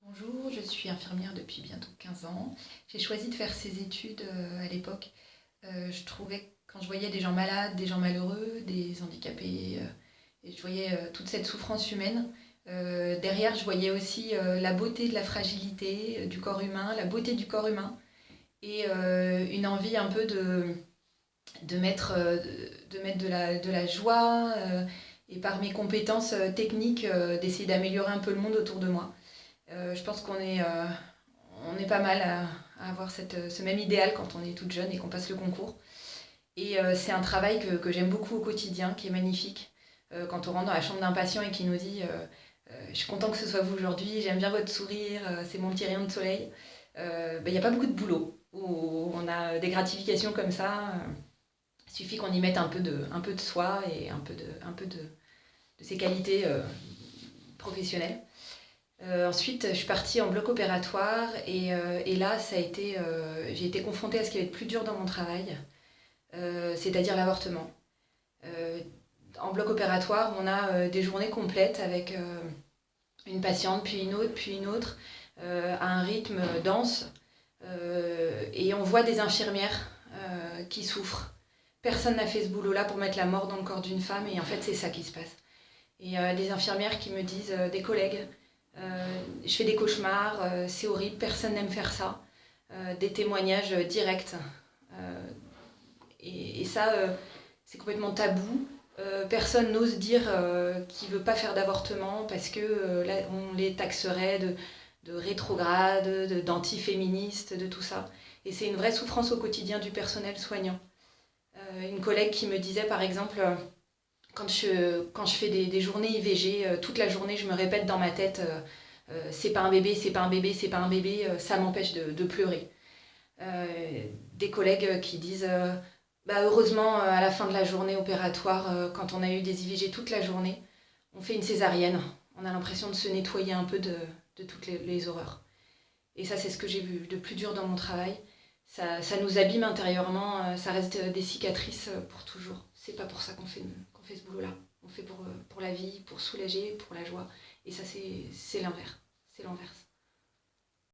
Bonjour, je suis infirmière depuis bientôt 15 ans. J'ai choisi de faire ces études à l'époque. Je trouvais, quand je voyais des gens malades, des gens malheureux, des handicapés, et je voyais toute cette souffrance humaine, derrière je voyais aussi la beauté de la fragilité du corps humain, la beauté du corps humain, et une envie un peu de mettre, de mettre de la joie, et par mes compétences techniques, d'essayer d'améliorer un peu le monde autour de moi. Je pense on est pas mal à avoir ce même idéal quand on est toute jeune et qu'on passe le concours. Et c'est un travail que j'aime beaucoup au quotidien, qui est magnifique. Quand on rentre dans la chambre d'un patient et qui nous dit je suis content que ce soit vous aujourd'hui, j'aime bien votre sourire, c'est mon petit rayon de soleil. Il n'y a pas beaucoup de boulot où on a des gratifications comme ça. Il suffit qu'on y mette un peu de soi et un peu de ses qualités professionnelles. Ensuite, je suis partie en bloc opératoire et là, j'ai été confrontée à ce qui avait de plus dur dans mon travail, c'est-à-dire l'avortement. Euh, En bloc opératoire, on a des journées complètes avec une patiente, puis une autre, à un rythme dense, et on voit des infirmières qui souffrent. Personne n'a fait ce boulot-là pour mettre la mort dans le corps d'une femme, et en fait, c'est ça qui se passe. Et des infirmières qui me disent, des collègues, je fais des cauchemars, c'est horrible, personne n'aime faire ça. Des témoignages directs. Euh, et ça, c'est complètement tabou. Personne n'ose dire qu'il ne veut pas faire d'avortement parce que là, on les taxerait de rétrogrades, d'antiféministes, de tout ça. Et c'est une vraie souffrance au quotidien du personnel soignant. Une collègue qui me disait par exemple, quand je fais des journées IVG, toute la journée je me répète dans ma tête c'est pas un bébé, c'est pas un bébé, c'est pas un bébé, ça m'empêche de pleurer. Des collègues qui disent bah heureusement à la fin de la journée opératoire, quand on a eu des IVG toute la journée, on fait une césarienne. On a l'impression de se nettoyer un peu de toutes les horreurs. Et ça, c'est ce que j'ai vu de plus dur dans mon travail. Ça nous abîme intérieurement, ça reste des cicatrices pour toujours. C'est pas pour ça qu'on fait ce boulot-là. On fait pour la vie, pour soulager, pour la joie. Et ça, c'est l'envers. C'est l'envers.